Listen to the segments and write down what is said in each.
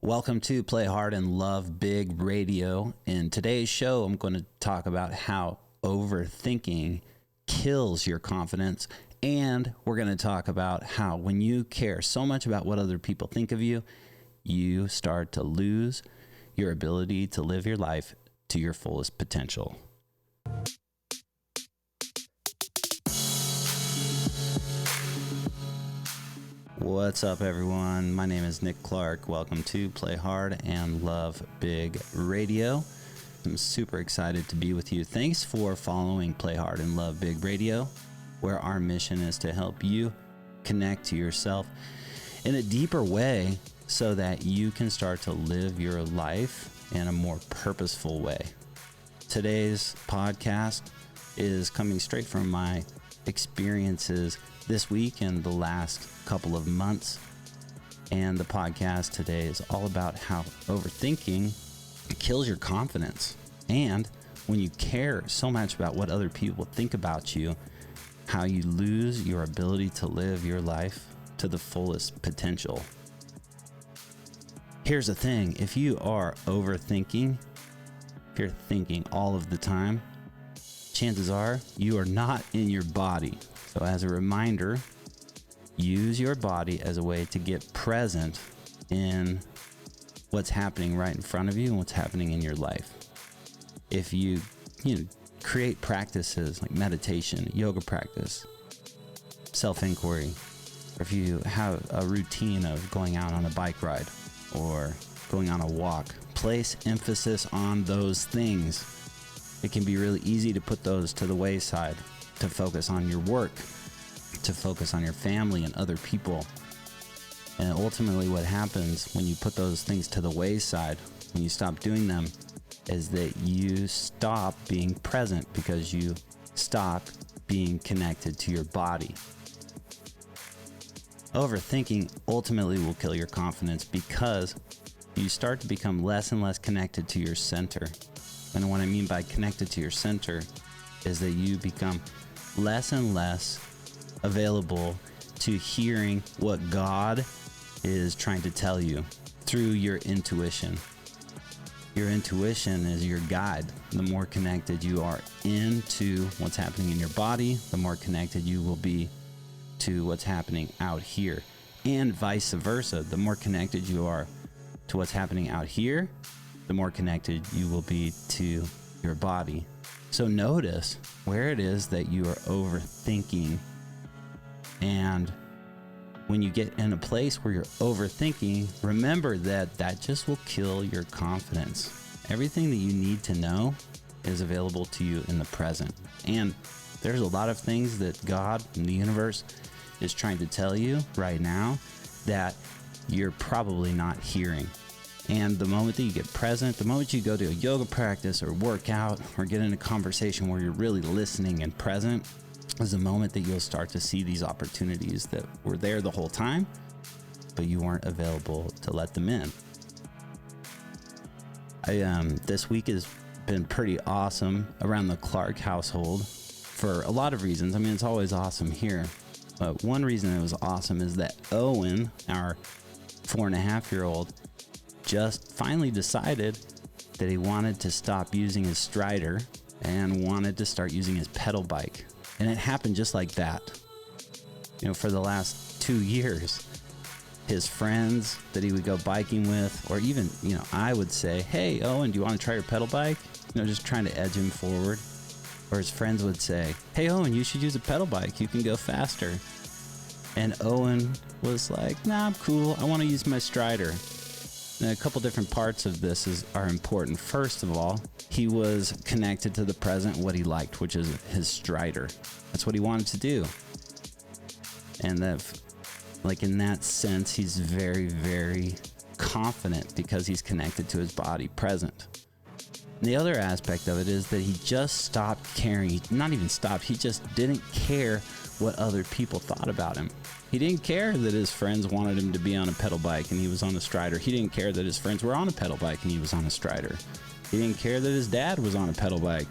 Welcome to Play Hard and Love Big Radio. In today's show, I'm going to talk about how overthinking kills your confidence. And we're going to talk about how when you care so much about what other people think of you, you start to lose your ability to live your life to your fullest potential. What's up, everyone? My name is Nick Clark. Welcome to Play Hard and Love Big Radio. I'm super excited to be with you. Thanks for following Play Hard and Love Big Radio, where our mission is to help you connect to yourself in a deeper way so that you can start to live your life in a more purposeful way. Today's podcast is coming straight from my experiences this week and the last couple of months. And the podcast today is all about how overthinking kills your confidence. And when you care so much about what other people think about you, how you lose your ability to live your life to the fullest potential. Here's the thing, if you are overthinking, if you're thinking all of the time, chances are you are not in your body. So as a reminder, use your body as a way to get present in what's happening right in front of you and what's happening in your life. If you create practices like meditation, yoga practice, self-inquiry, or if you have a routine of going out on a bike ride or going on a walk, place emphasis on those things. It can be really easy to put those to the wayside, to focus on your work, to focus on your family and other people. And ultimately what happens when you put those things to the wayside, when you stop doing them, is that you stop being present because you stop being connected to your body. Overthinking ultimately will kill your confidence because you start to become less and less connected to your center. And what I mean by connected to your center is that you become less and less available to hearing what God is trying to tell you through your intuition. Your intuition is your guide. The more connected you are into what's happening in your body, the more connected you will be to what's happening out here. And vice versa. The more connected you are to what's happening out here, the more connected you will be to your body. So notice where it is that you are overthinking. And when you get in a place where you're overthinking, remember that that just will kill your confidence. Everything that you need to know is available to you in the present. And there's a lot of things that God and the universe is trying to tell you right now that you're probably not hearing. And the moment that you get present, the moment you go to a yoga practice or work out or get in a conversation where you're really listening and present, is the moment that you'll start to see these opportunities that were there the whole time, but you weren't available to let them in. This week has been pretty awesome around the Clark household for a lot of reasons. I mean, it's always awesome here. But one reason it was awesome is that Owen, our 4.5-year-old, just finally decided that he wanted to stop using his strider and wanted to start using his pedal bike. And it happened just like that. For the last 2 years, his friends that he would go biking with, or even, I would say, hey, Owen, do you want to try your pedal bike? Just trying to edge him forward. Or his friends would say, hey, Owen, you should use a pedal bike. You can go faster. And Owen was like, nah, I'm cool. I want to use my strider. And a couple different parts of this are important. First of all, he was connected to the present, what he liked, which is his strider. That's what he wanted to do. And that, in that sense, he's very, very confident because he's connected to his body present. And the other aspect of it is that he just stopped caring. Not even stopped, he just didn't care what other people thought about him. He didn't care that his friends wanted him to be on a pedal bike and he was on a strider. He didn't care that his friends were on a pedal bike and he was on a strider. He didn't care that his dad was on a pedal bike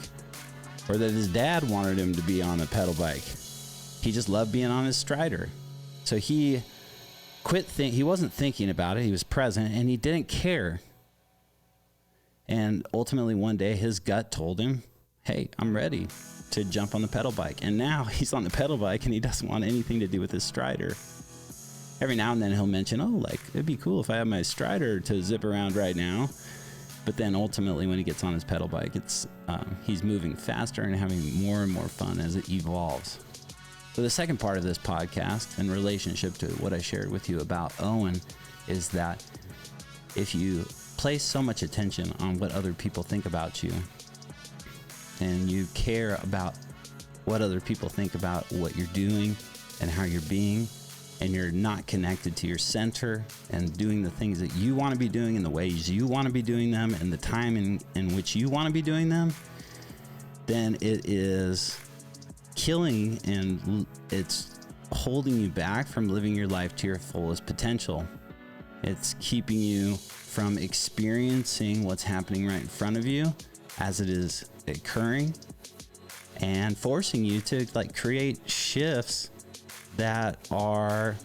or that his dad wanted him to be on a pedal bike. He just loved being on his strider. So he he wasn't thinking about it. He was present and he didn't care. And ultimately one day his gut told him, hey, I'm ready to jump on the pedal bike. And now he's on the pedal bike and he doesn't want anything to do with his Strider. Every now and then he'll mention, oh, like, it'd be cool if I had my Strider to zip around right now. But then ultimately when he gets on his pedal bike, he's moving faster and having more and more fun as it evolves. So the second part of this podcast in relationship to what I shared with you about Owen is that if you place so much attention on what other people think about you and you care about what other people think about what you're doing and how you're being, and you're not connected to your center and doing the things that you want to be doing in the ways you want to be doing them and the time in which you want to be doing them, then it is killing and it's holding you back from living your life to your fullest potential. It's keeping you from experiencing what's happening right in front of you as it is occurring and forcing you to create shifts that are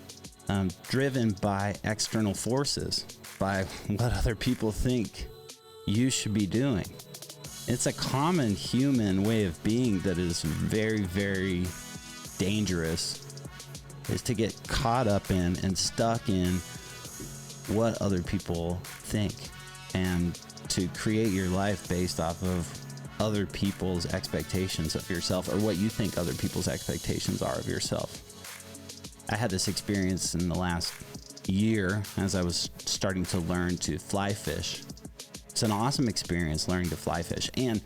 driven by external forces, by what other people think you should be doing. It's a common human way of being that is very, very dangerous, is to get caught up in and stuck in what other people think and to create your life based off of other people's expectations of yourself or what you think other people's expectations are of yourself. I had this experience in the last year as I was starting to learn to fly fish. It's an awesome experience learning to fly fish. And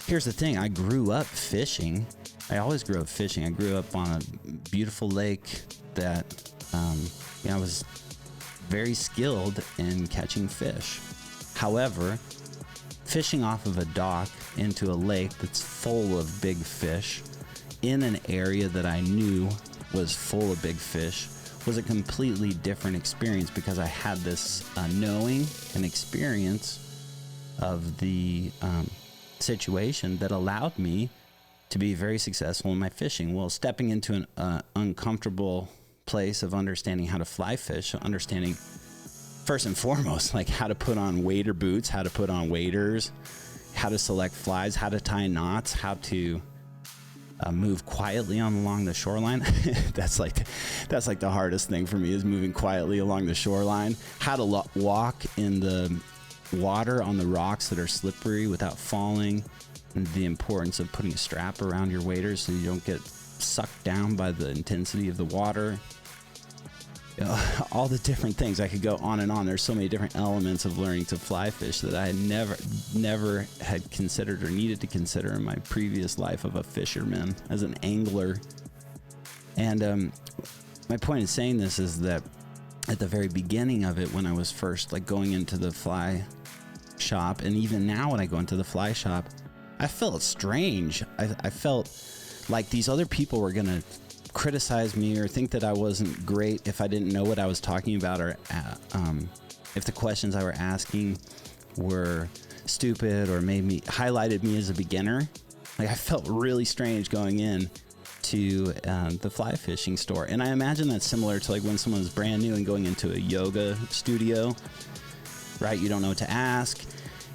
here's the thing, I grew up fishing. I always grew up fishing. I grew up on a beautiful lake that I was very skilled in catching fish. However, fishing off of a dock into a lake that's full of big fish in an area that I knew was full of big fish was a completely different experience because I had this knowing and experience of the situation that allowed me to be very successful in my fishing. Well, stepping into an uncomfortable place of understanding how to fly fish, understanding first and foremost, like how to put on wader boots, how to put on waders, how to select flies, how to tie knots, how to move quietly along the shoreline. That's like the hardest thing for me is moving quietly along the shoreline. How to walk in the water on the rocks that are slippery without falling. And the importance of putting a strap around your waders so you don't get sucked down by the intensity of the water. All the different things. I could go on and on. There's so many different elements of learning to fly fish that I had never had considered or needed to consider in my previous life of a fisherman, as an angler. And my point in saying this is that at the very beginning of it, when I was first going into the fly shop, and even now when I go into the fly shop, I felt strange. I felt like these other people were going to criticize me or think that I wasn't great if I didn't know what I was talking about, or if the questions I were asking were stupid or highlighted me as a beginner. I felt really strange going in to the fly fishing store. And I imagine that's similar to when someone's brand new and going into a yoga studio, right? You don't know what to ask.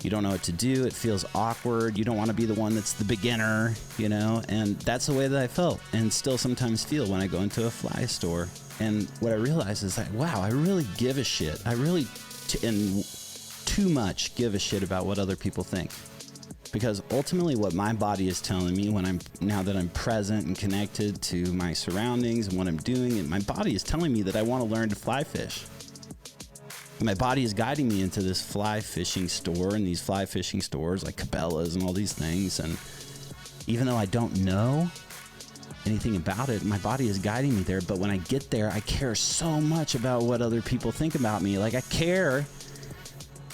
You don't know what to do. It feels awkward. You don't want to be the one that's the beginner, and that's the way that I felt and still sometimes feel when I go into a fly store. And what I realize is that, wow, I really give a shit. I really, and too much give a shit about what other people think. Because ultimately what my body is telling me now that I'm present and connected to my surroundings and what I'm doing, and my body is telling me that I want to learn to fly fish. My body is guiding me into this fly fishing store and these fly fishing stores like Cabela's and all these things. And even though I don't know anything about it, my body is guiding me there. But when I get there, I care so much about what other people think about me. I care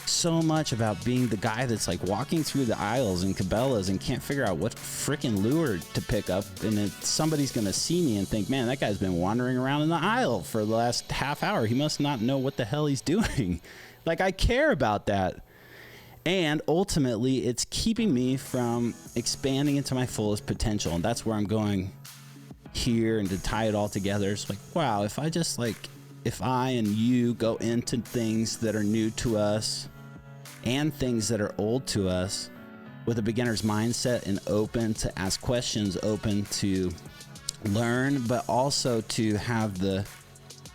so much about being the guy that's walking through the aisles in Cabela's and can't figure out what freaking lure to pick up. And if somebody's going to see me and think, man, that guy's been wandering around in the aisle for the last half hour. He must not know what the hell he's doing. I care about that. And ultimately, it's keeping me from expanding into my fullest potential. And that's where I'm going here. And to tie it all together, it's wow, if I just if I and you go into things that are new to us and things that are old to us with a beginner's mindset and open to ask questions, open to learn, but also to have the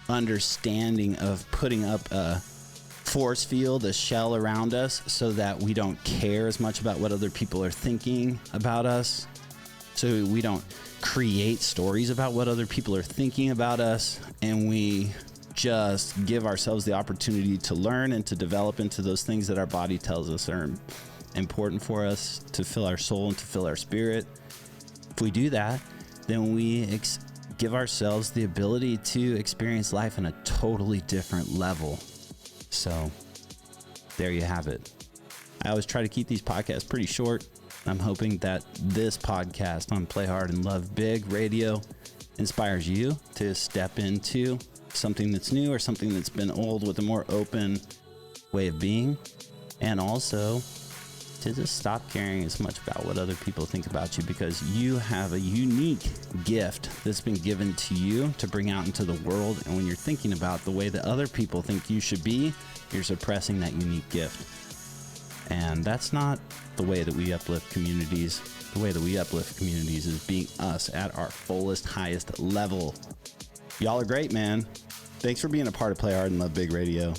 understanding of putting up a force field, a shell around us, so that we don't care as much about what other people are thinking about us. So we don't create stories about what other people are thinking about us, and we just give ourselves the opportunity to learn and to develop into those things that our body tells us are important for us to fill our soul and to fill our spirit. If we do that, then we give ourselves the ability to experience life on a totally different level. So there you have it. I always try to keep these podcasts pretty short. I'm hoping that this podcast on Play Hard and Love Big Radio inspires you to step into something that's new or something that's been old with a more open way of being, and also to just stop caring as much about what other people think about you, because you have a unique gift that's been given to you to bring out into the world. And when you're thinking about the way that other people think you should be, you're suppressing that unique gift. And that's not the way that we uplift communities. The way that we uplift communities is being us at our fullest, highest level. Y'all are great, man. Thanks for being a part of Play Hard and Love Big Radio.